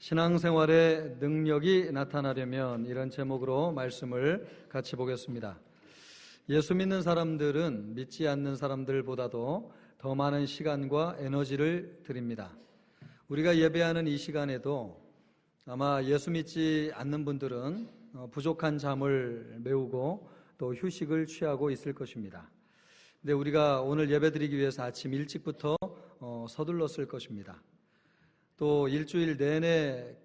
신앙생활의 능력이 나타나려면, 이런 제목으로 말씀을 같이 보겠습니다. 예수 믿는 사람들은 믿지 않는 사람들보다도 더 많은 시간과 에너지를 드립니다. 우리가 예배하는 이 시간에도 아마 예수 믿지 않는 분들은 부족한 잠을 메우고 또 휴식을 취하고 있을 것입니다. 근데 우리가 오늘 예배드리기 위해서 아침 일찍부터 서둘렀을 것입니다. 또 일주일 내내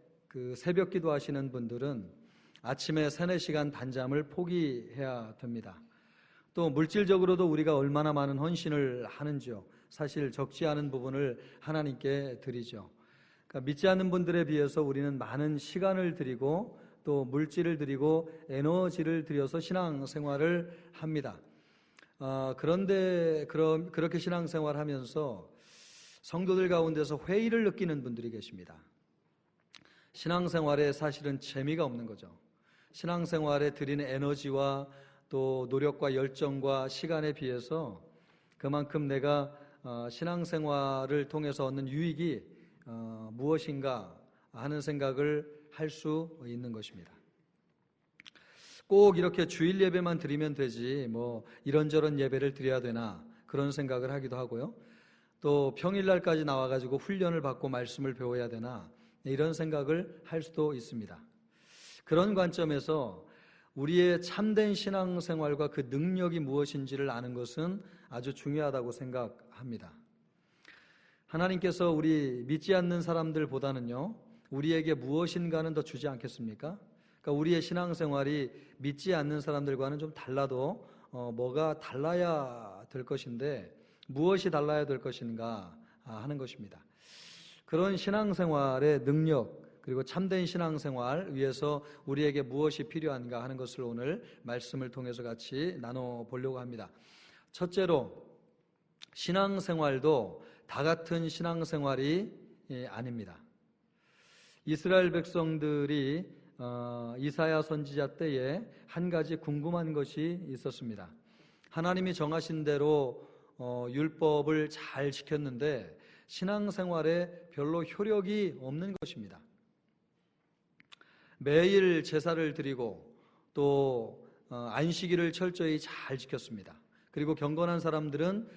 새벽 기도하시는 분들은 아침에 3-4시간 단잠을 포기해야 됩니다. 또 물질적으로도 우리가 얼마나 많은 헌신을 하는지요. 사실 적지 않은 부분을 하나님께 드리죠. 그러니까 믿지 않는 분들에 비해서 우리는 많은 시간을 드리고 또 물질을 드리고 에너지를 들여서 신앙생활을 합니다. 그런데 그렇게 신앙생활하면서 성도들 가운데서 회의를 느끼는 분들이 계십니다. 신앙생활에 사실은 재미가 없는 거죠. 신앙생활에 드리는 에너지와 또 노력과 열정과 시간에 비해서 그만큼 내가 신앙생활을 통해서 얻는 유익이 무엇인가 하는 생각을 할 수 있는 것입니다. 꼭 이렇게 주일 예배만 드리면 되지 뭐 이런저런 예배를 드려야 되나 그런 생각을 하기도 하고요. 또 평일날까지 나와가지고 훈련을 받고 말씀을 배워야 되나 이런 생각을 할 수도 있습니다. 그런 관점에서 우리의 참된 신앙생활과 그 능력이 무엇인지를 아는 것은 아주 중요하다고 생각합니다. 하나님께서 우리 믿지 않는 사람들보다는요, 우리에게 무엇인가는 더 주지 않겠습니까? 그러니까 우리의 신앙생활이 믿지 않는 사람들과는 좀 달라도 뭐가 달라야 될 것인데 무엇이 달라야 될 것인가 하는 것입니다. 그런 신앙생활의 능력 그리고 참된 신앙생활 위해서 우리에게 무엇이 필요한가 하는 것을 오늘 말씀을 통해서 같이 나눠보려고 합니다. 첫째로 신앙생활도 다 같은 신앙생활이 아닙니다. 이스라엘 백성들이 이사야 선지자 때에 한 가지 궁금한 것이 있었습니다. 하나님이 정하신 대로 율법을 잘 지켰는데 신앙생활에 별로 효력이 없는 것입니다. 매일 제사를 드리고 또 안식일을 철저히 잘 지켰습니다. 그리고 경건한 사람들은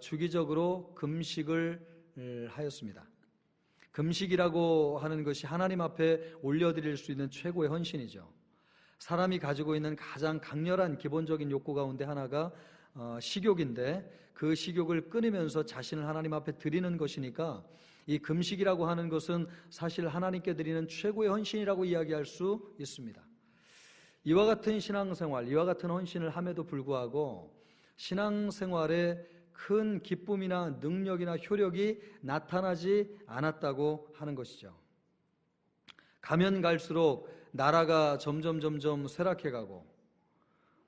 주기적으로 금식을 하였습니다. 금식이라고 하는 것이 하나님 앞에 올려드릴 수 있는 최고의 헌신이죠. 사람이 가지고 있는 가장 강렬한 기본적인 욕구 가운데 하나가 식욕인데 그 식욕을 끊으면서 자신을 하나님 앞에 드리는 것이니까 이 금식이라고 하는 것은 사실 하나님께 드리는 최고의 헌신이라고 이야기할 수 있습니다. 이와 같은 신앙생활, 이와 같은 헌신을 함에도 불구하고 신앙생활에 큰 기쁨이나 능력이나 효력이 나타나지 않았다고 하는 것이죠. 가면 갈수록 나라가 점점 쇠락해가고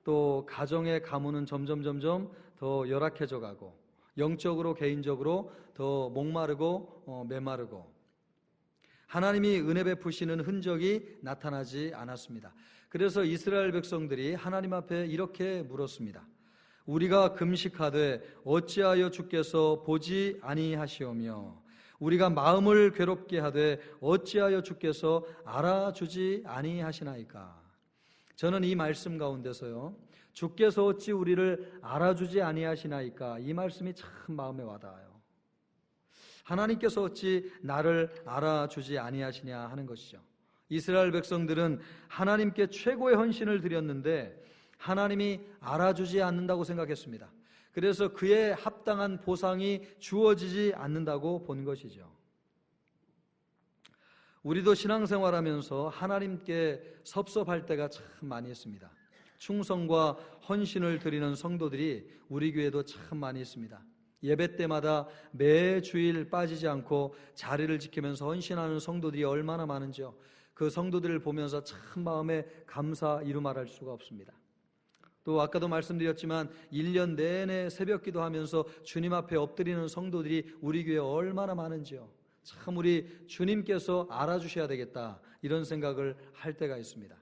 또 가정의 가문은 점점 더 열악해져 가고 영적으로 개인적으로 더 목마르고 메마르고 하나님이 은혜 베푸시는 흔적이 나타나지 않았습니다. 그래서 이스라엘 백성들이 하나님 앞에 이렇게 물었습니다. 우리가 금식하되 어찌하여 주께서 보지 아니하시오며 우리가 마음을 괴롭게 하되 어찌하여 주께서 알아주지 아니하시나이까. 저는 이 말씀 가운데서요, 주께서 어찌 우리를 알아주지 아니하시나이까, 이 말씀이 참 마음에 와닿아요. 하나님께서 어찌 나를 알아주지 아니하시냐 하는 것이죠. 이스라엘 백성들은 하나님께 최고의 헌신을 드렸는데 하나님이 알아주지 않는다고 생각했습니다. 그래서 그에 합당한 보상이 주어지지 않는다고 본 것이죠. 우리도 신앙생활하면서 하나님께 섭섭할 때가 참 많이 있습니다. 충성과 헌신을 드리는 성도들이 우리 교회도 참 많이 있습니다. 예배 때마다 매 주일 빠지지 않고 자리를 지키면서 헌신하는 성도들이 얼마나 많은지요. 그 성도들을 보면서 참 마음에 감사 이루 말할 수가 없습니다. 또 아까도 말씀드렸지만 1년 내내 새벽 기도하면서 주님 앞에 엎드리는 성도들이 우리 교회에 얼마나 많은지요. 참 우리 주님께서 알아주셔야 되겠다 이런 생각을 할 때가 있습니다.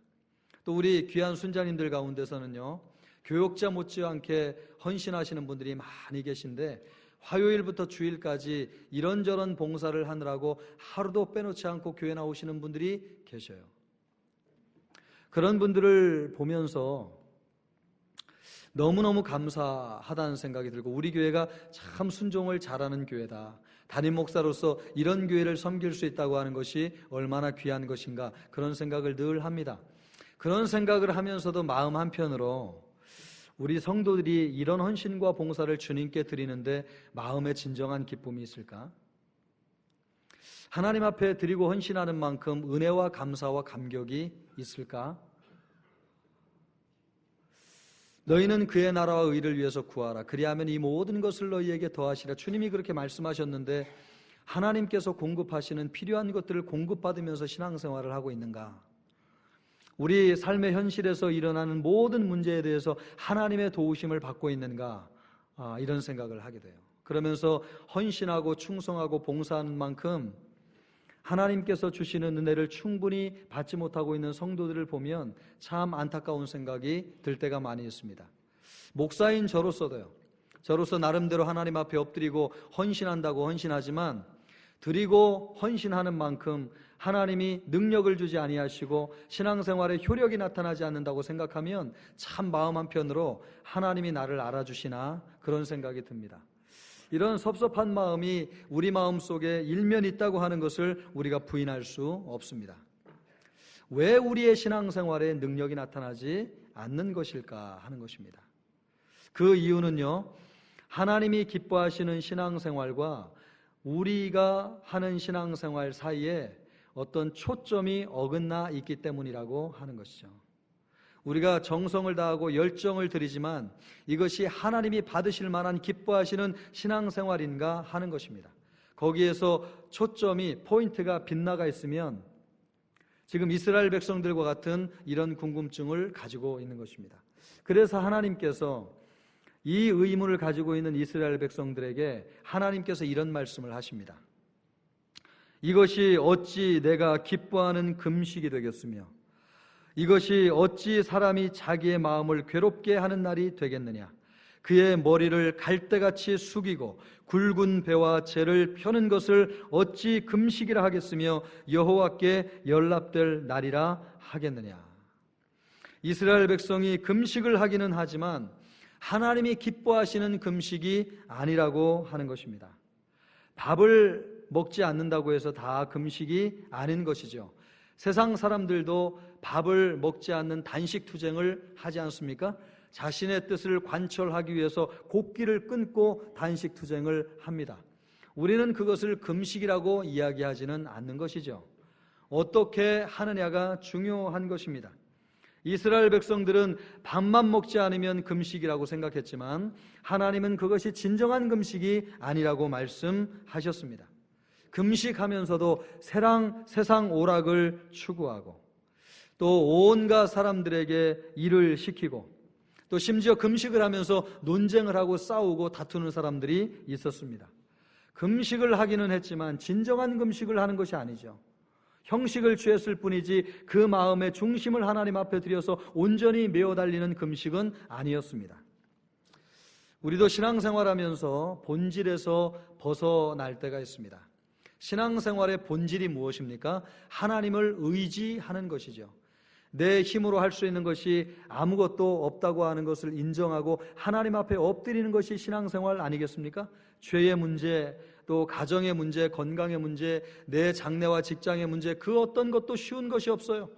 또 우리 귀한 순자님들 가운데서는요, 교역자 못지않게 헌신하시는 분들이 많이 계신데 화요일부터 주일까지 이런저런 봉사를 하느라고 하루도 빼놓지 않고 교회 나오시는 분들이 계셔요. 그런 분들을 보면서 너무너무 감사하다는 생각이 들고, 우리 교회가 참 순종을 잘하는 교회다, 담임 목사로서 이런 교회를 섬길 수 있다고 하는 것이 얼마나 귀한 것인가, 그런 생각을 늘 합니다. 그런 생각을 하면서도 마음 한편으로 우리 성도들이 이런 헌신과 봉사를 주님께 드리는데 마음에 진정한 기쁨이 있을까? 하나님 앞에 드리고 헌신하는 만큼 은혜와 감사와 감격이 있을까? 너희는 그의 나라와 의를 위해서 구하라. 그리하면 이 모든 것을 너희에게 더하시라. 주님이 그렇게 말씀하셨는데 하나님께서 공급하시는 필요한 것들을 공급받으면서 신앙생활을 하고 있는가? 우리 삶의 현실에서 일어나는 모든 문제에 대해서 하나님의 도우심을 받고 있는가? 이런 생각을 하게 돼요. 그러면서 헌신하고 충성하고 봉사하는 만큼 하나님께서 주시는 은혜를 충분히 받지 못하고 있는 성도들을 보면 참 안타까운 생각이 들 때가 많이 있습니다. 목사인 저로서 나름대로 하나님 앞에 엎드리고 헌신한다고 헌신하지만, 드리고 헌신하는 만큼 하나님이 능력을 주지 아니하시고 신앙생활에 효력이 나타나지 않는다고 생각하면 참 마음 한편으로 하나님이 나를 알아주시나, 그런 생각이 듭니다. 이런 섭섭한 마음이 우리 마음속에 일면 있다고 하는 것을 우리가 부인할 수 없습니다. 왜 우리의 신앙생활에 능력이 나타나지 않는 것일까 하는 것입니다. 그 이유는요, 하나님이 기뻐하시는 신앙생활과 우리가 하는 신앙생활 사이에 어떤 초점이 어긋나 있기 때문이라고 하는 것이죠. 우리가 정성을 다하고 열정을 들이지만 이것이 하나님이 받으실 만한 기뻐하시는 신앙생활인가 하는 것입니다. 거기에서 초점이, 포인트가 빗나가 있으면 지금 이스라엘 백성들과 같은 이런 궁금증을 가지고 있는 것입니다. 그래서 하나님께서 이 의문을 가지고 있는 이스라엘 백성들에게 하나님께서 이런 말씀을 하십니다. 이것이 어찌 내가 기뻐하는 금식이 되겠으며 이것이 어찌 사람이 자기의 마음을 괴롭게 하는 날이 되겠느냐. 그의 머리를 갈대같이 숙이고 굵은 배와 재를 펴는 것을 어찌 금식이라 하겠으며 여호와께 연락될 날이라 하겠느냐. 이스라엘 백성이 금식을 하기는 하지만 하나님이 기뻐하시는 금식이 아니라고 하는 것입니다. 밥을 먹지 않는다고 해서 다 금식이 아닌 것이죠. 세상 사람들도 밥을 먹지 않는 단식 투쟁을 하지 않습니까? 자신의 뜻을 관철하기 위해서 곡기를 끊고 단식 투쟁을 합니다. 우리는 그것을 금식이라고 이야기하지는 않는 것이죠. 어떻게 하느냐가 중요한 것입니다. 이스라엘 백성들은 밥만 먹지 않으면 금식이라고 생각했지만 하나님은 그것이 진정한 금식이 아니라고 말씀하셨습니다. 금식하면서도 세상 오락을 추구하고 또 온갖 사람들에게 일을 시키고 또 심지어 금식을 하면서 논쟁을 하고 싸우고 다투는 사람들이 있었습니다. 금식을 하기는 했지만 진정한 금식을 하는 것이 아니죠. 형식을 취했을 뿐이지 그 마음의 중심을 하나님 앞에 들여서 온전히 메어 달리는 금식은 아니었습니다. 우리도 신앙생활하면서 본질에서 벗어날 때가 있습니다. 신앙생활의 본질이 무엇입니까? 하나님을 의지하는 것이죠. 내 힘으로 할 수 있는 것이 아무것도 없다고 하는 것을 인정하고 하나님 앞에 엎드리는 것이 신앙생활 아니겠습니까? 죄의 문제, 또 가정의 문제, 건강의 문제, 내 장래와 직장의 문제, 그 어떤 것도 쉬운 것이 없어요.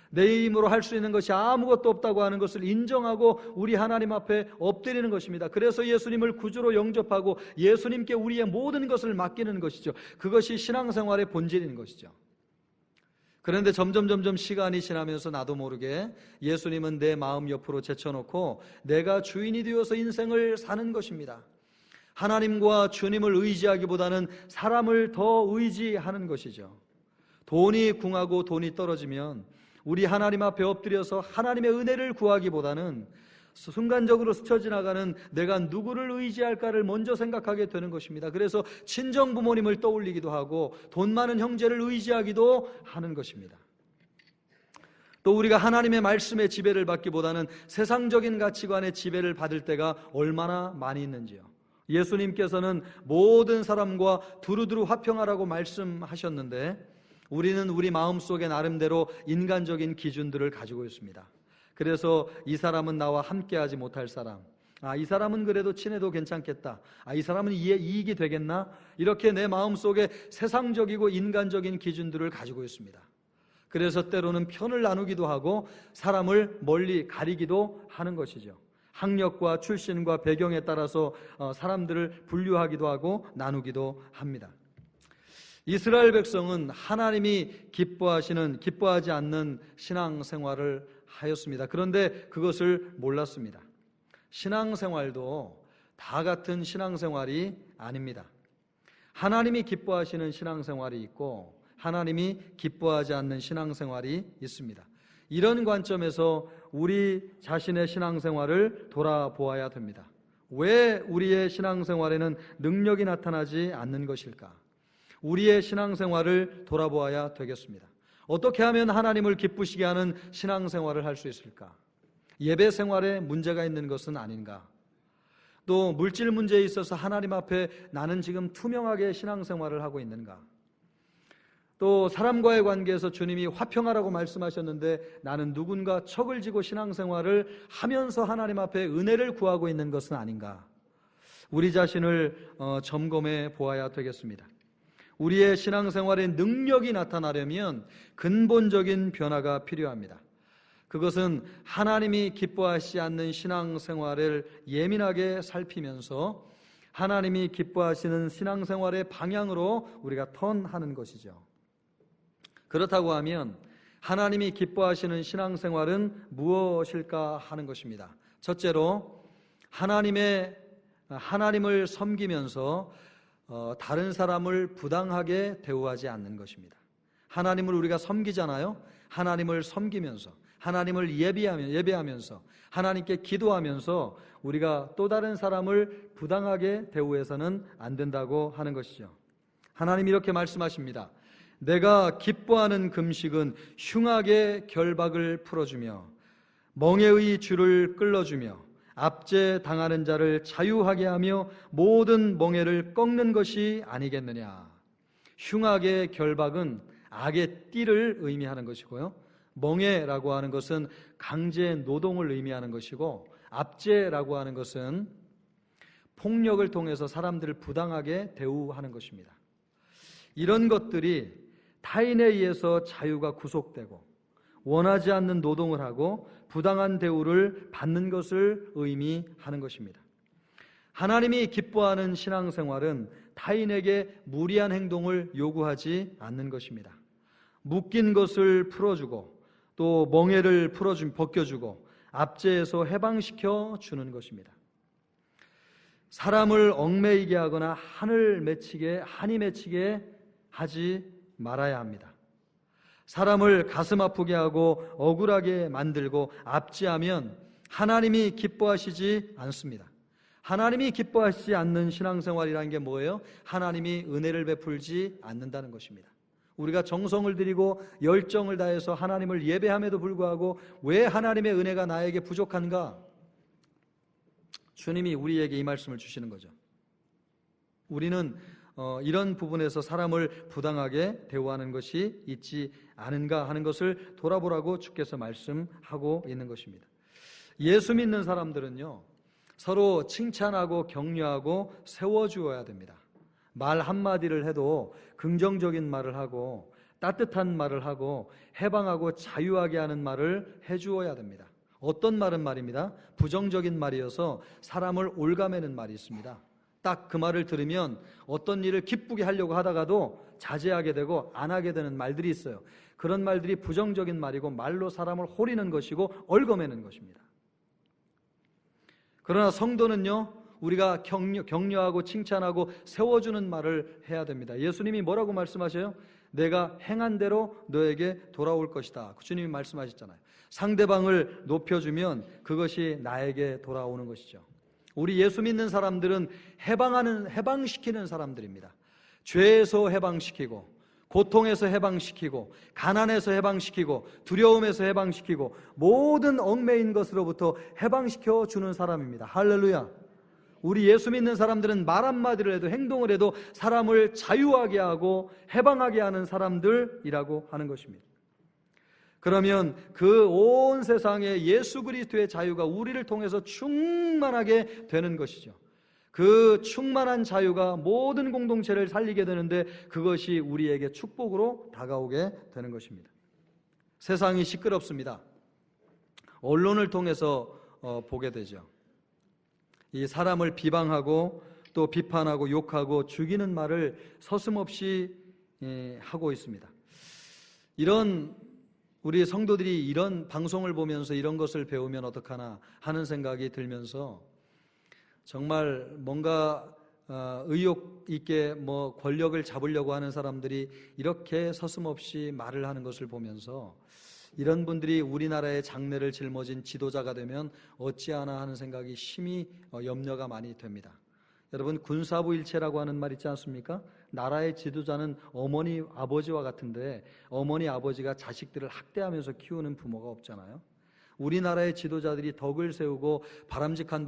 내 힘으로 할 수 있는 것이 아무것도 없다고 하는 것을 인정하고 우리 하나님 앞에 엎드리는 것입니다. 그래서 예수님을 구주로 영접하고 예수님께 우리의 모든 것을 맡기는 것이죠. 그것이 신앙생활의 본질인 것이죠. 그런데 점점 시간이 지나면서 나도 모르게 예수님은 내 마음 옆으로 제쳐놓고 내가 주인이 되어서 인생을 사는 것입니다. 하나님과 주님을 의지하기보다는 사람을 더 의지하는 것이죠. 돈이 궁하고 돈이 떨어지면 우리 하나님 앞에 엎드려서 하나님의 은혜를 구하기보다는 순간적으로 스쳐 지나가는 내가 누구를 의지할까를 먼저 생각하게 되는 것입니다. 그래서 친정 부모님을 떠올리기도 하고 돈 많은 형제를 의지하기도 하는 것입니다. 또 우리가 하나님의 말씀의 지배를 받기보다는 세상적인 가치관의 지배를 받을 때가 얼마나 많이 있는지요. 예수님께서는 모든 사람과 두루두루 화평하라고 말씀하셨는데 우리는 우리 마음속에 나름대로 인간적인 기준들을 가지고 있습니다. 그래서 이 사람은 나와 함께하지 못할 사람, 이 사람은 그래도 친해도 괜찮겠다, 이 사람은 이익이 되겠나, 이렇게 내 마음속에 세상적이고 인간적인 기준들을 가지고 있습니다. 그래서 때로는 편을 나누기도 하고 사람을 멀리 가리기도 하는 것이죠. 학력과 출신과 배경에 따라서 사람들을 분류하기도 하고 나누기도 합니다. 이스라엘 백성은 하나님이 기뻐하지 않는 신앙생활을 하였습니다. 그런데 그것을 몰랐습니다. 신앙생활도 다 같은 신앙생활이 아닙니다. 하나님이 기뻐하시는 신앙생활이 있고 하나님이 기뻐하지 않는 신앙생활이 있습니다. 이런 관점에서 우리 자신의 신앙생활을 돌아보아야 됩니다. 왜 우리의 신앙생활에는 능력이 나타나지 않는 것일까? 우리의 신앙생활을 돌아보아야 되겠습니다. 어떻게 하면 하나님을 기쁘시게 하는 신앙생활을 할 수 있을까? 예배 생활에 문제가 있는 것은 아닌가? 또 물질 문제에 있어서 하나님 앞에 나는 지금 투명하게 신앙생활을 하고 있는가? 또 사람과의 관계에서 주님이 화평하라고 말씀하셨는데 나는 누군가 척을 지고 신앙생활을 하면서 하나님 앞에 은혜를 구하고 있는 것은 아닌가? 우리 자신을 점검해 보아야 되겠습니다. 우리의 신앙생활에 능력이 나타나려면 근본적인 변화가 필요합니다. 그것은 하나님이 기뻐하시지 않는 신앙생활을 예민하게 살피면서 하나님이 기뻐하시는 신앙생활의 방향으로 우리가 턴하는 것이죠. 그렇다고 하면 하나님이 기뻐하시는 신앙생활은 무엇일까 하는 것입니다. 첫째로 하나님을 섬기면서 다른 사람을 부당하게 대우하지 않는 것입니다. 하나님을 우리가 섬기잖아요. 하나님을 섬기면서, 하나님을 예배하면서, 하나님께 기도하면서 우리가 또 다른 사람을 부당하게 대우해서는 안 된다고 하는 것이죠. 하나님이 이렇게 말씀하십니다. 내가 기뻐하는 금식은 흉악의 결박을 풀어주며 멍에의 줄을 끌어주며 압제 당하는 자를 자유하게 하며 모든 멍에를 꺾는 것이 아니겠느냐. 흉악의 결박은 악의 띠를 의미하는 것이고요, 멍에라고 하는 것은 강제 노동을 의미하는 것이고, 압제라고 하는 것은 폭력을 통해서 사람들을 부당하게 대우하는 것입니다. 이런 것들이 타인에 의해서 자유가 구속되고 원하지 않는 노동을 하고 부당한 대우를 받는 것을 의미하는 것입니다. 하나님이 기뻐하는 신앙생활은 타인에게 무리한 행동을 요구하지 않는 것입니다. 묶인 것을 풀어주고 또 멍에를 벗겨주고 압제에서 해방시켜 주는 것입니다. 사람을 얽매이게 하거나 한이 맺히게 하지 말아야 합니다. 사람을 가슴 아프게 하고 억울하게 만들고 압제하면 하나님이 기뻐하시지 않습니다. 하나님이 기뻐하시지 않는 신앙생활이라는 게 뭐예요? 하나님이 은혜를 베풀지 않는다는 것입니다. 우리가 정성을 들이고 열정을 다해서 하나님을 예배함에도 불구하고 왜 하나님의 은혜가 나에게 부족한가? 주님이 우리에게 이 말씀을 주시는 거죠. 우리는 이런 부분에서 사람을 부당하게 대우하는 것이 있지 않은가 하는 것을 돌아보라고 주께서 말씀하고 있는 것입니다. 예수 믿는 사람들은요, 서로 칭찬하고 격려하고 세워주어야 됩니다. 말 한마디를 해도 긍정적인 말을 하고 따뜻한 말을 하고 해방하고 자유하게 하는 말을 해주어야 됩니다. 어떤 말은 말입니다. 부정적인 말이어서 사람을 올가매는 말이 있습니다. 딱 그 말을 들으면 어떤 일을 기쁘게 하려고 하다가도 자제하게 되고 안 하게 되는 말들이 있어요. 그런 말들이 부정적인 말이고 말로 사람을 호리는 것이고 얽어매는 것입니다. 그러나 성도는요, 우리가 격려하고 칭찬하고 세워주는 말을 해야 됩니다. 예수님이 뭐라고 말씀하셔요? 내가 행한 대로 너에게 돌아올 것이다. 주님이 말씀하셨잖아요. 상대방을 높여주면 그것이 나에게 돌아오는 것이죠. 우리 예수 믿는 사람들은 해방시키는 사람들입니다. 죄에서 해방시키고, 고통에서 해방시키고, 가난에서 해방시키고, 두려움에서 해방시키고, 모든 얽매인 것으로부터 해방시켜 주는 사람입니다. 할렐루야. 우리 예수 믿는 사람들은 말 한마디를 해도 행동을 해도 사람을 자유하게 하고 해방하게 하는 사람들이라고 하는 것입니다. 그러면 그 온 세상에 예수 그리스도의 자유가 우리를 통해서 충만하게 되는 것이죠. 그 충만한 자유가 모든 공동체를 살리게 되는데 그것이 우리에게 축복으로 다가오게 되는 것입니다. 세상이 시끄럽습니다. 언론을 통해서 보게 되죠. 이 사람을 비방하고 또 비판하고 욕하고 죽이는 말을 서슴없이 하고 있습니다. 이런 우리 성도들이 이런 방송을 보면서 이런 것을 배우면 어떡하나 하는 생각이 들면서 정말 뭔가 의욕 있게 권력을 잡으려고 하는 사람들이 이렇게 서슴없이 말을 하는 것을 보면서 이런 분들이 우리나라의 장래를 짊어진 지도자가 되면 어찌하나 하는 생각이 심히 염려가 많이 됩니다. 여러분, 군사부 일체라고 하는 말 있지 않습니까? 나라의 지도자는 어머니 아버지와 같은데 어머니 아버지가 자식들을 학대하면서 키우는 부모가 없잖아요. 우리나라의 지도자들이 덕을 세우고 바람직한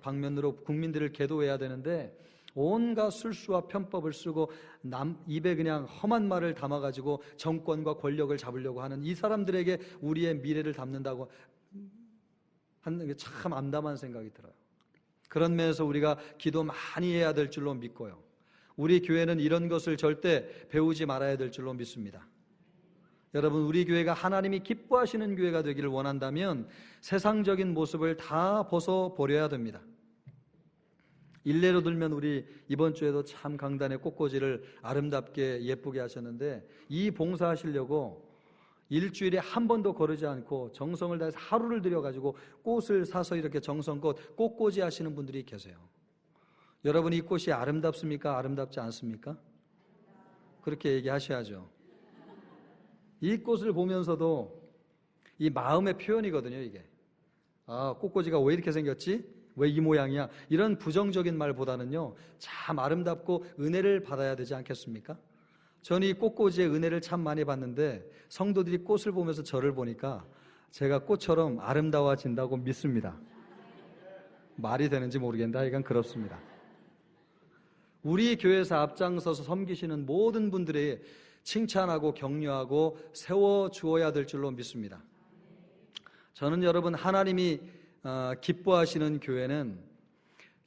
방면으로 국민들을 계도해야 되는데 온갖 술수와 편법을 쓰고 남 입에 그냥 험한 말을 담아가지고 정권과 권력을 잡으려고 하는 이 사람들에게 우리의 미래를 담는다고 하는 게 참 암담한 생각이 들어요. 그런 면에서 우리가 기도 많이 해야 될 줄로 믿고요. 우리 교회는 이런 것을 절대 배우지 말아야 될 줄로 믿습니다. 여러분, 우리 교회가 하나님이 기뻐하시는 교회가 되기를 원한다면 세상적인 모습을 다 벗어버려야 됩니다. 일례로 들면 우리 이번 주에도 참 강단의 꽃꽂이를 아름답게 예쁘게 하셨는데 이 봉사하시려고 일주일에 한 번도 거르지 않고 정성을 다해서 하루를 들여가지고 꽃을 사서 이렇게 정성껏 꽃꽂이 하시는 분들이 계세요. 여러분, 이 꽃이 아름답습니까? 아름답지 않습니까? 그렇게 얘기하셔야죠. 이 꽃을 보면서도 이 마음의 표현이거든요, 이게. 아, 꽃꽂이가 왜 이렇게 생겼지? 왜 이 모양이야? 이런 부정적인 말보다는요, 참 아름답고 은혜를 받아야 되지 않겠습니까? 저는 이 꽃꽂이의 은혜를 참 많이 받는데 성도들이 꽃을 보면서 저를 보니까 제가 꽃처럼 아름다워진다고 믿습니다. 말이 되는지 모르겠는데 하여간 그렇습니다. 우리 교회에서 앞장서서 섬기시는 모든 분들의 칭찬하고 격려하고 세워주어야 될 줄로 믿습니다. 저는 여러분, 하나님이 기뻐하시는 교회는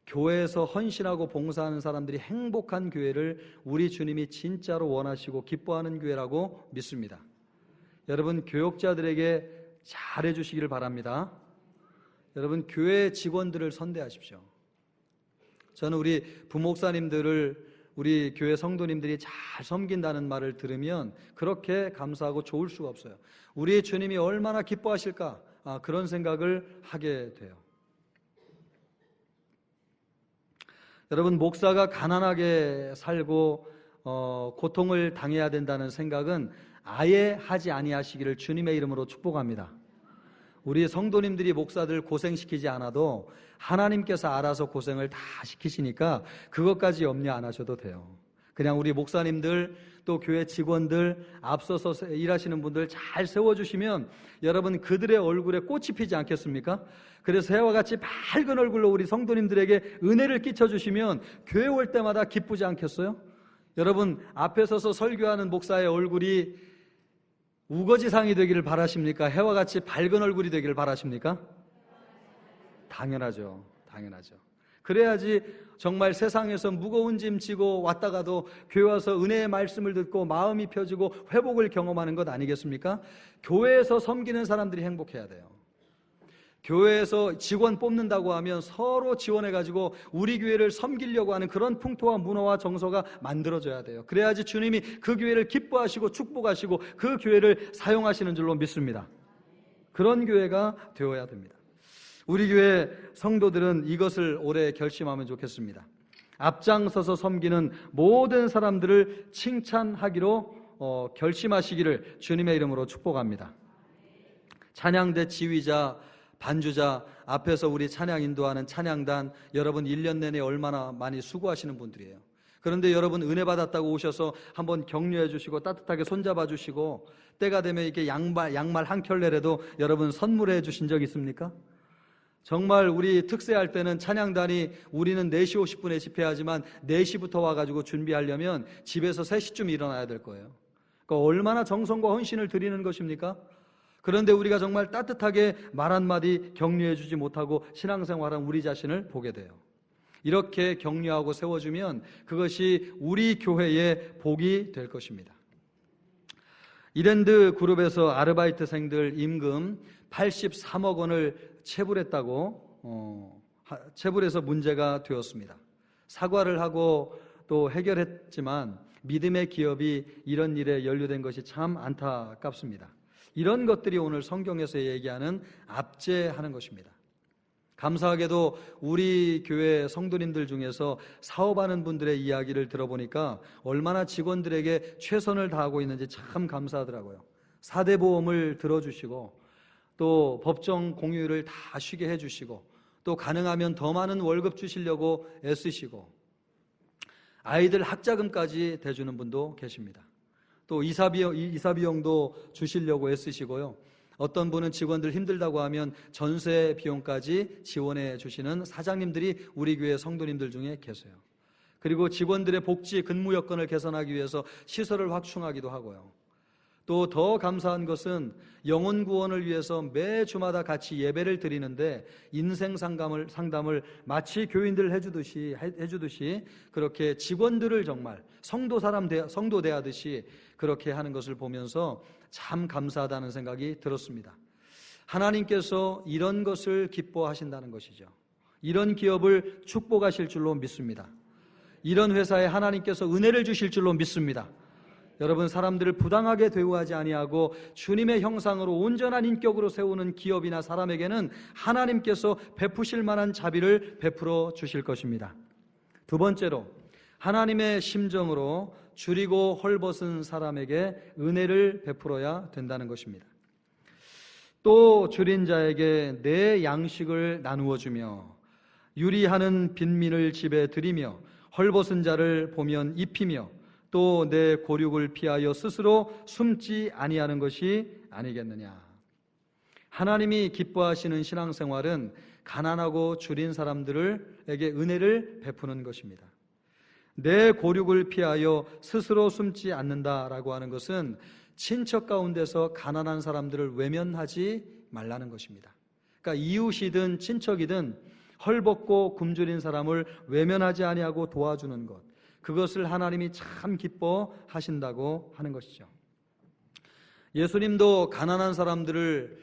교회에서 헌신하고 봉사하는 사람들이 행복한 교회를 우리 주님이 진짜로 원하시고 기뻐하는 교회라고 믿습니다. 여러분, 교역자들에게 잘해 주시기를 바랍니다. 여러분, 교회 직원들을 선대하십시오. 저는 우리 부목사님들을 우리 교회 성도님들이 잘 섬긴다는 말을 들으면 그렇게 감사하고 좋을 수가 없어요. 우리 주님이 얼마나 기뻐하실까? 그런 생각을 하게 돼요. 여러분, 목사가 가난하게 살고 고통을 당해야 된다는 생각은 아예 하지 아니하시기를 주님의 이름으로 축복합니다. 우리 성도님들이 목사들 고생시키지 않아도 하나님께서 알아서 고생을 다 시키시니까 그것까지 염려 안 하셔도 돼요. 그냥 우리 목사님들 또 교회 직원들 앞서서 일하시는 분들 잘 세워주시면 여러분, 그들의 얼굴에 꽃이 피지 않겠습니까? 그래서 해와 같이 밝은 얼굴로 우리 성도님들에게 은혜를 끼쳐주시면 교회 올 때마다 기쁘지 않겠어요? 여러분, 앞에 서서 설교하는 목사의 얼굴이 우거지상이 되기를 바라십니까? 해와 같이 밝은 얼굴이 되기를 바라십니까? 당연하죠. 당연하죠. 그래야지 정말 세상에서 무거운 짐 지고 왔다가도 교회 와서 은혜의 말씀을 듣고 마음이 펴지고 회복을 경험하는 것 아니겠습니까? 교회에서 섬기는 사람들이 행복해야 돼요. 교회에서 직원 뽑는다고 하면 서로 지원해가지고 우리 교회를 섬기려고 하는 그런 풍토와 문화와 정서가 만들어져야 돼요. 그래야지 주님이 그 교회를 기뻐하시고 축복하시고 그 교회를 사용하시는 줄로 믿습니다. 그런 교회가 되어야 됩니다. 우리 교회 성도들은 이것을 올해 결심하면 좋겠습니다. 앞장서서 섬기는 모든 사람들을 칭찬하기로 결심하시기를 주님의 이름으로 축복합니다. 찬양대 지휘자, 반주자, 앞에서 우리 찬양 인도하는 찬양단, 여러분 1년 내내 얼마나 많이 수고하시는 분들이에요. 그런데 여러분, 은혜 받았다고 오셔서 한번 격려해 주시고 따뜻하게 손잡아 주시고 때가 되면 이렇게 양말 한 켤레라도 여러분 선물해 주신 적 있습니까? 정말 우리 특세할 때는 찬양단이 우리는 4시 50분에 집회하지만 4시부터 와가지고 준비하려면 집에서 3시쯤 일어나야 될 거예요. 그러니까 얼마나 정성과 헌신을 드리는 것입니까? 그런데 우리가 정말 따뜻하게 말 한마디 격려해 주지 못하고 신앙생활한 우리 자신을 보게 돼요. 이렇게 격려하고 세워주면 그것이 우리 교회의 복이 될 것입니다. 이랜드 그룹에서 아르바이트생들 임금 83억 원을 체불해서 문제가 되었습니다. 사과를 하고 또 해결했지만 믿음의 기업이 이런 일에 연루된 것이 참 안타깝습니다. 이런 것들이 오늘 성경에서 얘기하는 압제하는 것입니다. 감사하게도 우리 교회 성도님들 중에서 사업하는 분들의 이야기를 들어보니까 얼마나 직원들에게 최선을 다하고 있는지 참 감사하더라고요. 4대 보험을 들어주시고 또 법정 공휴일을 다 쉬게 해주시고 또 가능하면 더 많은 월급 주시려고 애쓰시고 아이들 학자금까지 대주는 분도 계십니다. 또 이사 비용도 주시려고 애쓰시고요. 어떤 분은 직원들 힘들다고 하면 전세 비용까지 지원해 주시는 사장님들이 우리 교회 성도님들 중에 계세요. 그리고 직원들의 복지 근무 여건을 개선하기 위해서 시설을 확충하기도 하고요. 또 더 감사한 것은 영혼 구원을 위해서 매 주마다 같이 예배를 드리는데 인생 상담을 마치 교인들 해주듯이 그렇게 직원들을 정말 성도 대하듯이 그렇게 하는 것을 보면서 참 감사하다는 생각이 들었습니다. 하나님께서 이런 것을 기뻐하신다는 것이죠. 이런 기업을 축복하실 줄로 믿습니다. 이런 회사에 하나님께서 은혜를 주실 줄로 믿습니다. 여러분, 사람들을 부당하게 대우하지 아니하고 주님의 형상으로 온전한 인격으로 세우는 기업이나 사람에게는 하나님께서 베푸실 만한 자비를 베풀어 주실 것입니다. 두 번째로, 하나님의 심정으로 줄이고 헐벗은 사람에게 은혜를 베풀어야 된다는 것입니다. 또 줄인 자에게 내 양식을 나누어 주며 유리하는 빈민을 집에 들이며 헐벗은 자를 보면 입히며 또 내 고륙을 피하여 스스로 숨지 아니하는 것이 아니겠느냐. 하나님이 기뻐하시는 신앙생활은 가난하고 줄인 사람들에게 은혜를 베푸는 것입니다. 내 고륙을 피하여 스스로 숨지 않는다라고 하는 것은 친척 가운데서 가난한 사람들을 외면하지 말라는 것입니다. 그러니까 이웃이든 친척이든 헐벗고 굶주린 사람을 외면하지 아니하고 도와주는 것, 그것을 하나님이 참 기뻐하신다고 하는 것이죠. 예수님도 가난한 사람들을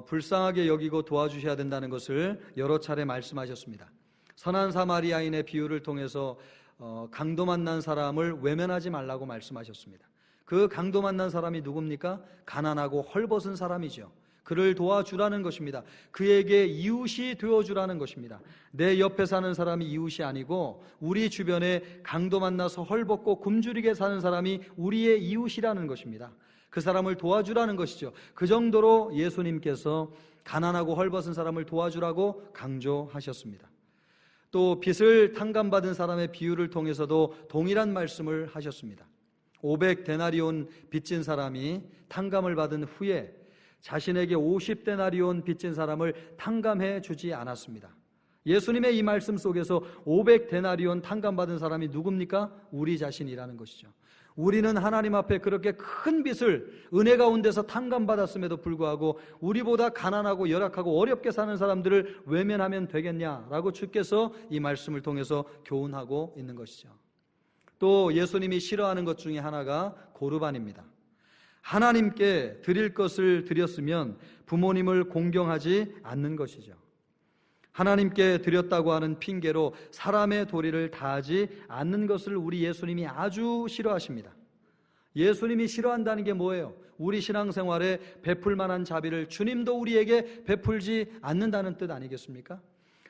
불쌍하게 여기고 도와주셔야 된다는 것을 여러 차례 말씀하셨습니다. 선한 사마리아인의 비유를 통해서 강도 만난 사람을 외면하지 말라고 말씀하셨습니다. 그 강도 만난 사람이 누굽니까? 가난하고 헐벗은 사람이죠. 그를 도와주라는 것입니다. 그에게 이웃이 되어주라는 것입니다. 내 옆에 사는 사람이 이웃이 아니고 우리 주변에 강도 만나서 헐벗고 굶주리게 사는 사람이 우리의 이웃이라는 것입니다. 그 사람을 도와주라는 것이죠. 그 정도로 예수님께서 가난하고 헐벗은 사람을 도와주라고 강조하셨습니다. 또 빚을 탕감받은 사람의 비유를 통해서도 동일한 말씀을 하셨습니다. 500데나리온 빚진 사람이 탕감을 받은 후에 자신에게 50데나리온 빚진 사람을 탕감해 주지 않았습니다. 예수님의 이 말씀 속에서 500데나리온 탕감받은 사람이 누굽니까? 우리 자신이라는 것이죠. 우리는 하나님 앞에 그렇게 큰 빚을 은혜 가운데서 탕감받았음에도 불구하고 우리보다 가난하고 열악하고 어렵게 사는 사람들을 외면하면 되겠냐라고 주께서 이 말씀을 통해서 교훈하고 있는 것이죠. 또 예수님이 싫어하는 것 중에 하나가 고르반입니다. 하나님께 드릴 것을 드렸으면 부모님을 공경하지 않는 것이죠. 하나님께 드렸다고 하는 핑계로 사람의 도리를 다하지 않는 것을 우리 예수님이 아주 싫어하십니다. 예수님이 싫어한다는 게 뭐예요? 우리 신앙생활에 베풀 만한 자비를 주님도 우리에게 베풀지 않는다는 뜻 아니겠습니까?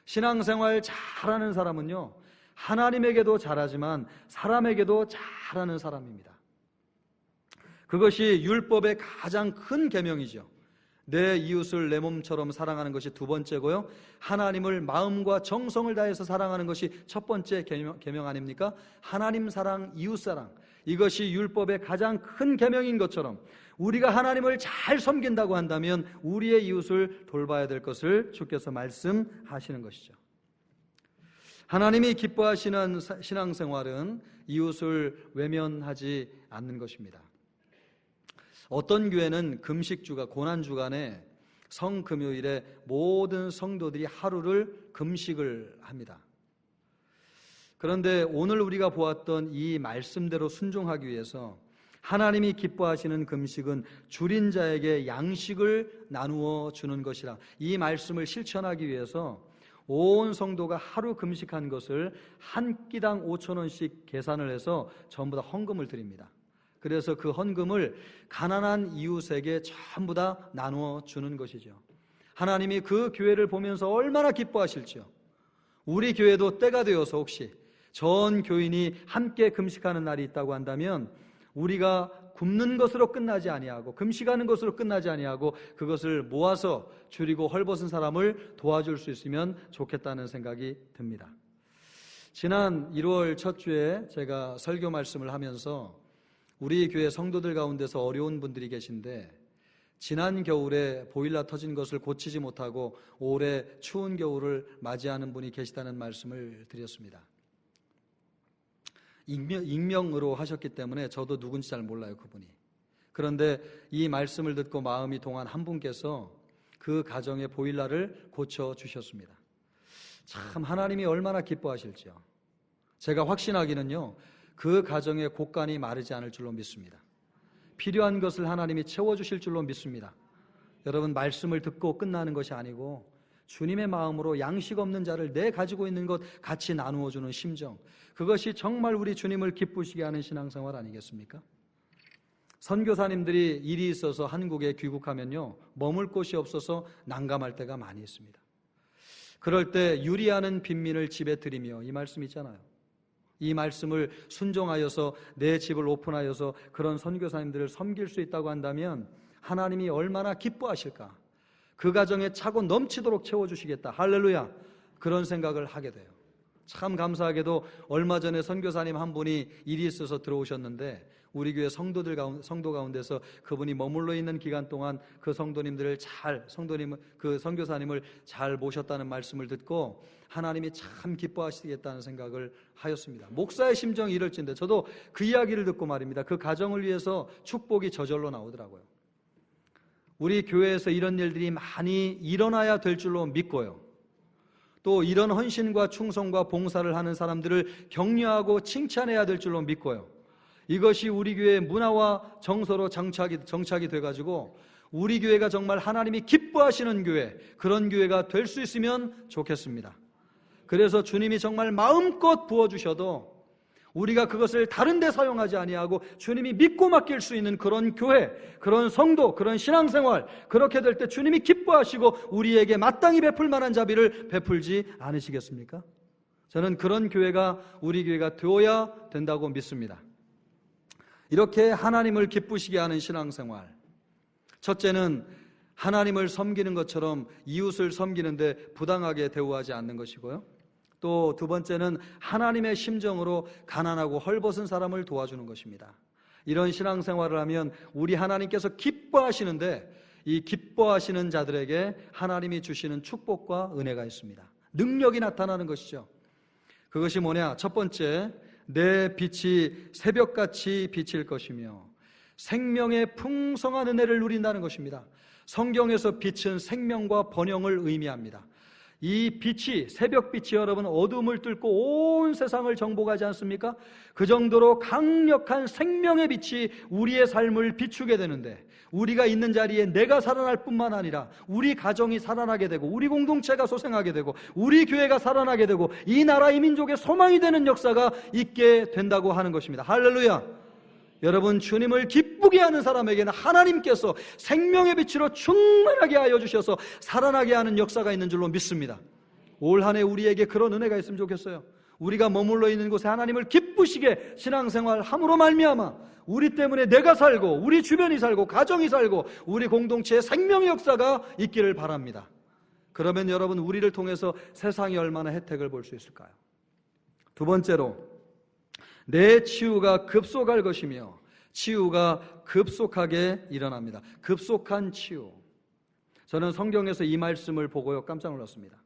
신앙생활 잘하는 사람은요, 하나님에게도 잘하지만 사람에게도 잘하는 사람입니다. 그것이 율법의 가장 큰 계명이죠. 내 이웃을 내 몸처럼 사랑하는 것이 두 번째고요, 하나님을 마음과 정성을 다해서 사랑하는 것이 첫 번째 계명 아닙니까? 하나님 사랑, 이웃 사랑, 이것이 율법의 가장 큰 계명인 것처럼 우리가 하나님을 잘 섬긴다고 한다면 우리의 이웃을 돌봐야 될 것을 주께서 말씀하시는 것이죠. 하나님이 기뻐하시는 신앙생활은 이웃을 외면하지 않는 것입니다. 어떤 교회는 금식주가 고난주간에 성금요일에 모든 성도들이 하루를 금식을 합니다. 그런데 오늘 우리가 보았던 이 말씀대로 순종하기 위해서 하나님이 기뻐하시는 금식은 줄인 자에게 양식을 나누어 주는 것이라, 이 말씀을 실천하기 위해서 온 성도가 하루 금식한 것을 한 끼당 5,000원씩 계산을 해서 전부 다 헌금을 드립니다. 그래서 그 헌금을 가난한 이웃에게 전부 다 나누어 주는 것이죠. 하나님이 그 교회를 보면서 얼마나 기뻐하실지요. 우리 교회도 때가 되어서 혹시 전 교인이 함께 금식하는 날이 있다고 한다면 우리가 굶는 것으로 끝나지 아니하고 금식하는 것으로 끝나지 아니하고 그것을 모아서 줄이고 헐벗은 사람을 도와줄 수 있으면 좋겠다는 생각이 듭니다. 지난 1월 첫 주에 제가 설교 말씀을 하면서 우리 교회 성도들 가운데서 어려운 분들이 계신데 지난 겨울에 보일러 터진 것을 고치지 못하고 올해 추운 겨울을 맞이하는 분이 계시다는 말씀을 드렸습니다. 익명으로 하셨기 때문에 저도 누군지 잘 몰라요, 그분이. 그런데 이 말씀을 듣고 마음이 동한 한 분께서 그 가정의 보일러를 고쳐주셨습니다. 참 하나님이 얼마나 기뻐하실지요. 제가 확신하기는요, 그 가정의 곳간이 마르지 않을 줄로 믿습니다. 필요한 것을 하나님이 채워주실 줄로 믿습니다. 여러분, 말씀을 듣고 끝나는 것이 아니고 주님의 마음으로 양식 없는 자를 내 가지고 있는 것 같이 나누어 주는 심정, 그것이 정말 우리 주님을 기쁘시게 하는 신앙생활 아니겠습니까? 선교사님들이 일이 있어서 한국에 귀국하면요, 머물 곳이 없어서 난감할 때가 많이 있습니다. 그럴 때 유리하는 빈민을 집에 들이며, 이 말씀 있잖아요. 이 말씀을 순종하여서 내 집을 오픈하여서 그런 선교사님들을 섬길 수 있다고 한다면 하나님이 얼마나 기뻐하실까. 그 가정에 차고 넘치도록 채워주시겠다. 할렐루야. 그런 생각을 하게 돼요. 참 감사하게도 얼마 전에 선교사님 한 분이 일이 있어서 들어오셨는데 우리 교회 성도 가운데서 그분이 머물러 있는 기간 동안 그 그 선교사님을 잘 모셨다는 말씀을 듣고 하나님이 참 기뻐하시겠다는 생각을 하였습니다. 목사의 심정이 이럴진데 저도 그 이야기를 듣고 말입니다. 그 가정을 위해서 축복이 저절로 나오더라고요. 우리 교회에서 이런 일들이 많이 일어나야 될 줄로 믿고요. 또 이런 헌신과 충성과 봉사를 하는 사람들을 격려하고 칭찬해야 될 줄로 믿고요. 이것이 우리 교회의 문화와 정서로 정착이 돼가지고 우리 교회가 정말 하나님이 기뻐하시는 교회, 그런 교회가 될 수 있으면 좋겠습니다. 그래서 주님이 정말 마음껏 부어주셔도 우리가 그것을 다른 데 사용하지 아니하고 주님이 믿고 맡길 수 있는 그런 교회, 그런 성도, 그런 신앙생활, 그렇게 될 때 주님이 기뻐하시고 우리에게 마땅히 베풀 만한 자비를 베풀지 않으시겠습니까? 저는 그런 교회가 우리 교회가 되어야 된다고 믿습니다. 이렇게 하나님을 기쁘시게 하는 신앙생활, 첫째는 하나님을 섬기는 것처럼 이웃을 섬기는데 부당하게 대우하지 않는 것이고요. 또 두 번째는 하나님의 심정으로 가난하고 헐벗은 사람을 도와주는 것입니다. 이런 신앙생활을 하면 우리 하나님께서 기뻐하시는데 이 기뻐하시는 자들에게 하나님이 주시는 축복과 은혜가 있습니다. 능력이 나타나는 것이죠. 그것이 뭐냐? 첫 번째, 내 빛이 새벽같이 비칠 것이며 생명의 풍성한 은혜를 누린다는 것입니다. 성경에서 빛은 생명과 번영을 의미합니다. 이 빛이, 새벽빛이 여러분 어둠을 뚫고 온 세상을 정복하지 않습니까? 그 정도로 강력한 생명의 빛이 우리의 삶을 비추게 되는데 우리가 있는 자리에 내가 살아날 뿐만 아니라 우리 가정이 살아나게 되고 우리 공동체가 소생하게 되고 우리 교회가 살아나게 되고 이 나라 이 민족의 소망이 되는 역사가 있게 된다고 하는 것입니다. 할렐루야. 여러분, 주님을 기쁘게 하는 사람에게는 하나님께서 생명의 빛으로 충만하게 하여 주셔서 살아나게 하는 역사가 있는 줄로 믿습니다. 올 한 해 우리에게 그런 은혜가 있으면 좋겠어요. 우리가 머물러 있는 곳에 하나님을 기쁘시게 신앙생활 함으로 말미암아 우리 때문에 내가 살고 우리 주변이 살고 가정이 살고 우리 공동체의 생명의 역사가 있기를 바랍니다. 그러면 여러분, 우리를 통해서 세상이 얼마나 혜택을 볼 수 있을까요? 두 번째로, 내 치유가 급속할 것이며 치유가 급속하게 일어납니다. 급속한 치유. 저는 성경에서 이 말씀을 보고요 깜짝 놀랐습니다.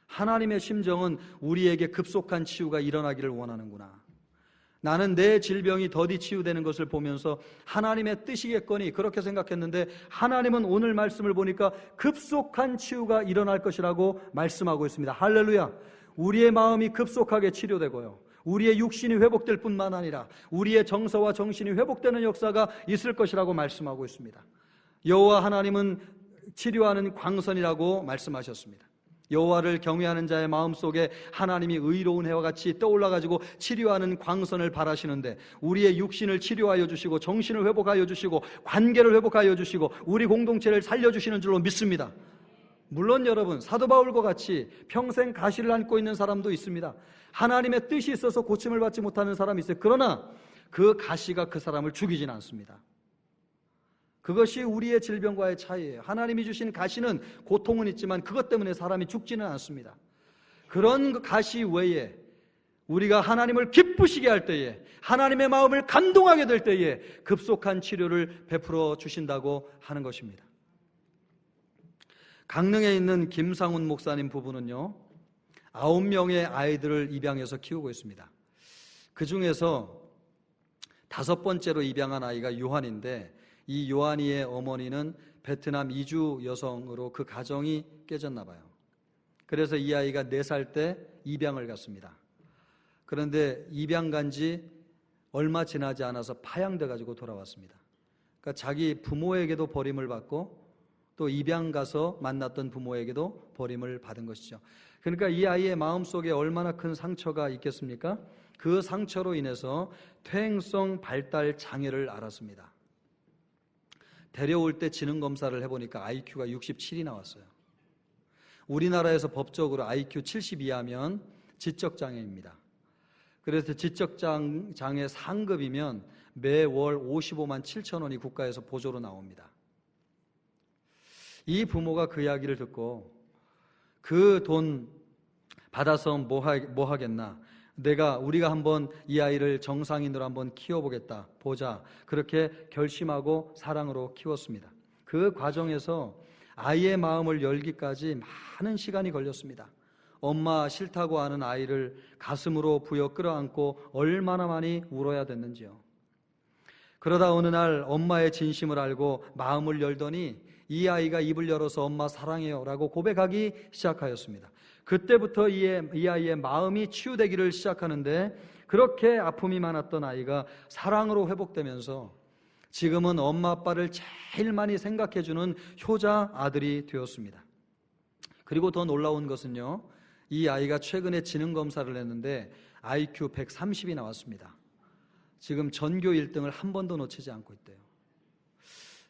하나님의 심정은 우리에게 급속한 치유가 일어나기를 원하는구나. 나는 내 질병이 더디 치유되는 것을 보면서 하나님의 뜻이겠거니 그렇게 생각했는데, 하나님은 오늘 말씀을 보니까 급속한 치유가 일어날 것이라고 말씀하고 있습니다. 할렐루야. 우리의 마음이 급속하게 치료되고요, 우리의 육신이 회복될 뿐만 아니라 우리의 정서와 정신이 회복되는 역사가 있을 것이라고 말씀하고 있습니다. 여호와 하나님은 치료하는 광선이라고 말씀하셨습니다. 여호와를 경외하는 자의 마음속에 하나님이 의로운 해와 같이 떠올라가지고 치료하는 광선을 바라시는데, 우리의 육신을 치료하여 주시고 정신을 회복하여 주시고 관계를 회복하여 주시고 우리 공동체를 살려주시는 줄로 믿습니다. 물론 여러분, 사도 바울과 같이 평생 가시를 안고 있는 사람도 있습니다. 하나님의 뜻이 있어서 고침을 받지 못하는 사람이 있어요. 그러나 그 가시가 그 사람을 죽이진 않습니다. 그것이 우리의 질병과의 차이예요. 하나님이 주신 가시는 고통은 있지만 그것 때문에 사람이 죽지는 않습니다. 그런 가시 외에 우리가 하나님을 기쁘시게 할 때에, 하나님의 마음을 감동하게 될 때에 급속한 치료를 베풀어 주신다고 하는 것입니다. 강릉에 있는 김상훈 목사님 부부는요 9명의 아이들을 입양해서 키우고 있습니다. 그 중에서 5번째로 입양한 아이가 요한인데, 이 요한이의 어머니는 베트남 이주 여성으로 그 가정이 깨졌나 봐요. 그래서 이 아이가 4살 때 입양을 갔습니다. 그런데 입양 간 지 얼마 지나지 않아서 파양돼 가지고 돌아왔습니다. 그러니까 자기 부모에게도 버림을 받고 또 입양 가서 만났던 부모에게도 버림을 받은 것이죠. 그러니까 이 아이의 마음속에 얼마나 큰 상처가 있겠습니까? 그 상처로 인해서 퇴행성 발달 장애를 앓았습니다. 데려올 때 지능 검사를 해보니까 IQ가 67이 나왔어요. 우리나라에서 법적으로 IQ 70 이하면 지적장애입니다. 그래서 지적장애 상급이면 매월 55만 7천 원이 국가에서 보조로 나옵니다. 이 부모가 그 이야기를 듣고 그 돈 받아서 뭐 하겠나, 우리가 한번 이 아이를 정상인으로 한번 키워보겠다, 보자, 그렇게 결심하고 사랑으로 키웠습니다. 그 과정에서 아이의 마음을 열기까지 많은 시간이 걸렸습니다. 엄마 싫다고 하는 아이를 가슴으로 부여 끌어안고 얼마나 많이 울어야 됐는지요. 그러다 어느 날 엄마의 진심을 알고 마음을 열더니 이 아이가 입을 열어서 엄마 사랑해요 라고 고백하기 시작하였습니다. 그때부터 이 아이의 마음이 치유되기를 시작하는데, 그렇게 아픔이 많았던 아이가 사랑으로 회복되면서 지금은 엄마 아빠를 제일 많이 생각해주는 효자 아들이 되었습니다. 그리고 더 놀라운 것은요, 이 아이가 최근에 지능 검사를 했는데 IQ 130이 나왔습니다. 지금 전교 1등을 한 번도 놓치지 않고 있대요.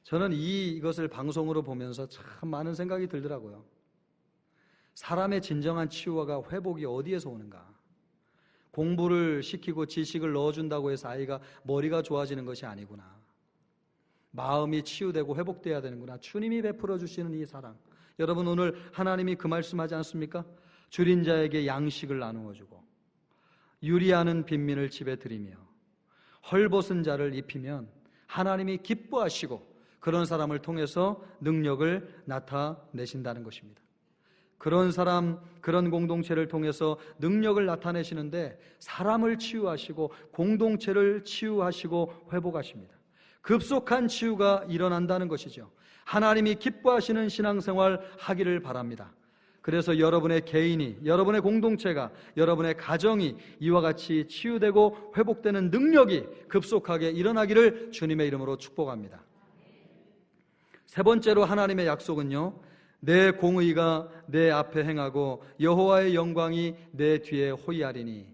저는 이것을 방송으로 보면서 참 많은 생각이 들더라고요. 사람의 진정한 치유와 회복이 어디에서 오는가? 공부를 시키고 지식을 넣어준다고 해서 아이가 머리가 좋아지는 것이 아니구나. 마음이 치유되고 회복돼야 되는구나. 주님이 베풀어 주시는 이 사랑. 여러분, 오늘 하나님이 그 말씀하지 않습니까? 줄인 자에게 양식을 나누어 주고 유리하는 빈민을 집에 들이며 헐벗은 자를 입히면 하나님이 기뻐하시고 그런 사람을 통해서 능력을 나타내신다는 것입니다. 그런 사람, 그런 공동체를 통해서 능력을 나타내시는데 사람을 치유하시고 공동체를 치유하시고 회복하십니다. 급속한 치유가 일어난다는 것이죠. 하나님이 기뻐하시는 신앙생활 하기를 바랍니다. 그래서 여러분의 개인이, 여러분의 공동체가, 여러분의 가정이 이와 같이 치유되고 회복되는 능력이 급속하게 일어나기를 주님의 이름으로 축복합니다. 세 번째로 하나님의 약속은요, 내 공의가 내 앞에 행하고 여호와의 영광이 내 뒤에 호위하리니,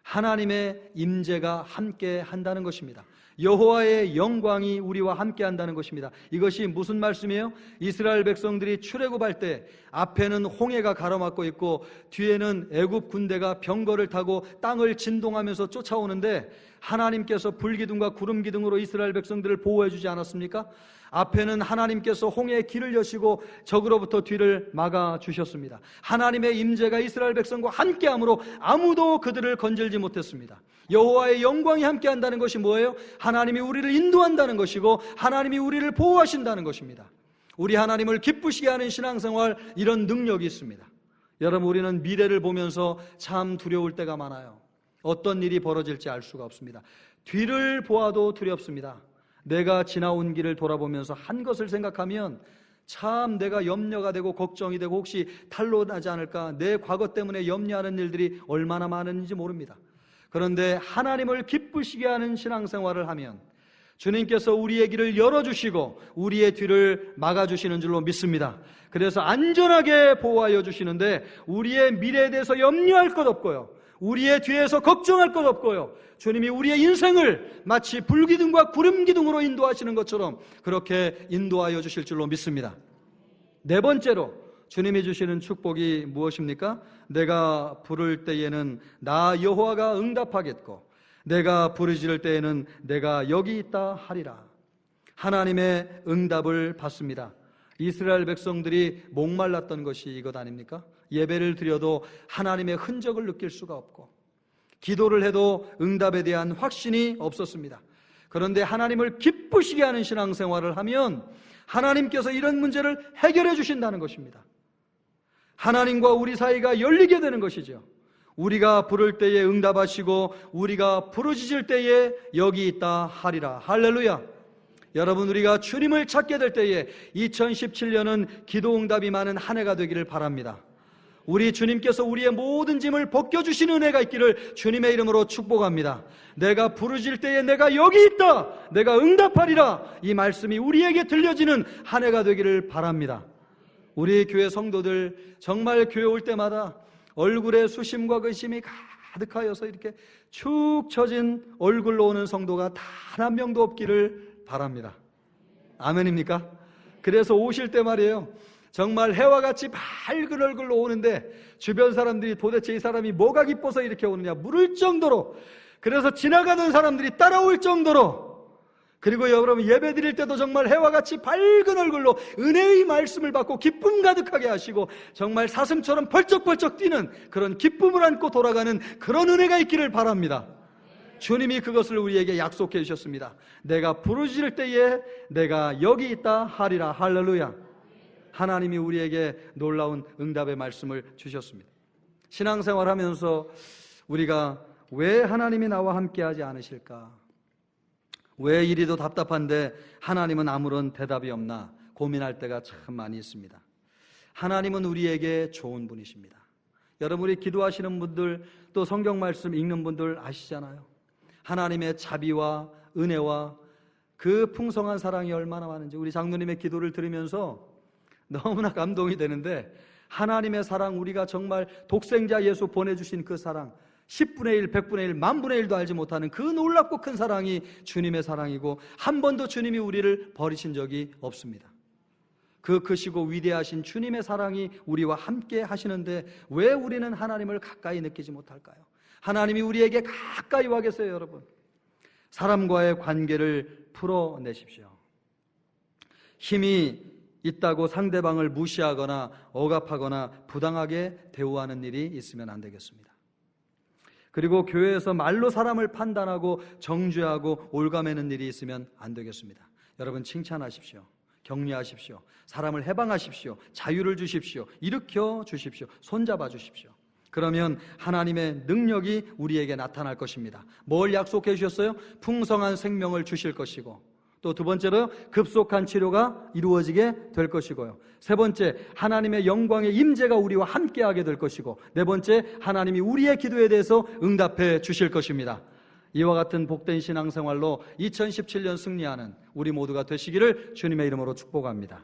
하나님의 임재가 함께 한다는 것입니다. 여호와의 영광이 우리와 함께 한다는 것입니다. 이것이 무슨 말씀이에요? 이스라엘 백성들이 출애굽할 때 앞에는 홍해가 가로막고 있고 뒤에는 애굽 군대가 병거를 타고 땅을 진동하면서 쫓아오는데 하나님께서 불기둥과 구름기둥으로 이스라엘 백성들을 보호해 주지 않았습니까? 앞에는 하나님께서 홍해의 길을 여시고 적으로부터 뒤를 막아주셨습니다. 하나님의 임재가 이스라엘 백성과 함께함으로 아무도 그들을 건질지 못했습니다. 여호와의 영광이 함께한다는 것이 뭐예요? 하나님이 우리를 인도한다는 것이고 하나님이 우리를 보호하신다는 것입니다. 우리 하나님을 기쁘시게 하는 신앙생활, 이런 능력이 있습니다. 여러분, 우리는 미래를 보면서 참 두려울 때가 많아요. 어떤 일이 벌어질지 알 수가 없습니다. 뒤를 보아도 두렵습니다. 내가 지나온 길을 돌아보면서 한 것을 생각하면 참 내가 염려가 되고 걱정이 되고 혹시 탈로 나지 않을까, 내 과거 때문에 염려하는 일들이 얼마나 많은지 모릅니다. 그런데 하나님을 기쁘시게 하는 신앙생활을 하면 주님께서 우리의 길을 열어주시고 우리의 뒤를 막아주시는 줄로 믿습니다. 그래서 안전하게 보호하여 주시는데 우리의 미래에 대해서 염려할 것 없고요, 우리의 뒤에서 걱정할 것 없고요, 주님이 우리의 인생을 마치 불기둥과 구름기둥으로 인도하시는 것처럼 그렇게 인도하여 주실 줄로 믿습니다. 네 번째로 주님이 주시는 축복이 무엇입니까? 내가 부를 때에는 나 여호와가 응답하겠고 내가 부르짖을 때에는 내가 여기 있다 하리라. 하나님의 응답을 받습니다. 이스라엘 백성들이 목말랐던 것이 이것 아닙니까? 예배를 드려도 하나님의 흔적을 느낄 수가 없고 기도를 해도 응답에 대한 확신이 없었습니다. 그런데 하나님을 기쁘시게 하는 신앙생활을 하면 하나님께서 이런 문제를 해결해 주신다는 것입니다. 하나님과 우리 사이가 열리게 되는 것이죠. 우리가 부를 때에 응답하시고 우리가 부르짖을 때에 여기 있다 하리라. 할렐루야. 여러분, 우리가 주님을 찾게 될 때에 2017년은 기도 응답이 많은 한 해가 되기를 바랍니다. 우리 주님께서 우리의 모든 짐을 벗겨주시는 은혜가 있기를 주님의 이름으로 축복합니다. 내가 부르짖을 때에 내가 여기 있다, 내가 응답하리라, 이 말씀이 우리에게 들려지는 한 해가 되기를 바랍니다. 우리 교회 성도들 정말 교회 올 때마다 얼굴에 수심과 근심이 가득하여서 이렇게 축 처진 얼굴로 오는 성도가 단 한 명도 없기를 바랍니다. 아멘입니까? 그래서 오실 때 말이에요, 정말 해와 같이 밝은 얼굴로 오는데 주변 사람들이 도대체 이 사람이 뭐가 기뻐서 이렇게 오느냐 물을 정도로, 그래서 지나가던 사람들이 따라올 정도로, 그리고 여러분 예배 드릴 때도 정말 해와 같이 밝은 얼굴로 은혜의 말씀을 받고 기쁨 가득하게 하시고 정말 사슴처럼 벌쩍벌쩍 뛰는 그런 기쁨을 안고 돌아가는 그런 은혜가 있기를 바랍니다. 주님이 그것을 우리에게 약속해 주셨습니다. 내가 부르짖을 때에 내가 여기 있다 하리라. 할렐루야. 하나님이 우리에게 놀라운 응답의 말씀을 주셨습니다. 신앙생활 하면서 우리가 왜 하나님이 나와 함께하지 않으실까? 왜 이리도 답답한데 하나님은 아무런 대답이 없나 고민할 때가 참 많이 있습니다. 하나님은 우리에게 좋은 분이십니다. 여러분, 우리 기도하시는 분들 또 성경 말씀 읽는 분들 아시잖아요. 하나님의 자비와 은혜와 그 풍성한 사랑이 얼마나 많은지 우리 장로님의 기도를 들으면서 너무나 감동이 되는데, 하나님의 사랑, 우리가 정말 독생자 예수 보내주신 그 사랑, 10분의 1, 100분의 1, 만분의 1도 알지 못하는 그 놀랍고 큰 사랑이 주님의 사랑이고 한 번도 주님이 우리를 버리신 적이 없습니다. 그 크시고 위대하신 주님의 사랑이 우리와 함께 하시는데 왜 우리는 하나님을 가까이 느끼지 못할까요? 하나님이 우리에게 가까이 와 계세요. 여러분, 사람과의 관계를 풀어내십시오. 힘이 있다고 상대방을 무시하거나 억압하거나 부당하게 대우하는 일이 있으면 안 되겠습니다. 그리고 교회에서 말로 사람을 판단하고 정죄하고 올가매는 일이 있으면 안 되겠습니다. 여러분, 칭찬하십시오. 격려하십시오. 사람을 해방하십시오. 자유를 주십시오. 일으켜 주십시오. 손잡아 주십시오. 그러면 하나님의 능력이 우리에게 나타날 것입니다. 뭘 약속해 주셨어요? 풍성한 생명을 주실 것이고, 또 두 번째로 급속한 치료가 이루어지게 될 것이고요. 세 번째, 하나님의 영광의 임재가 우리와 함께하게 될 것이고, 네 번째, 하나님이 우리의 기도에 대해서 응답해 주실 것입니다. 이와 같은 복된 신앙생활로 2017년 승리하는 우리 모두가 되시기를 주님의 이름으로 축복합니다.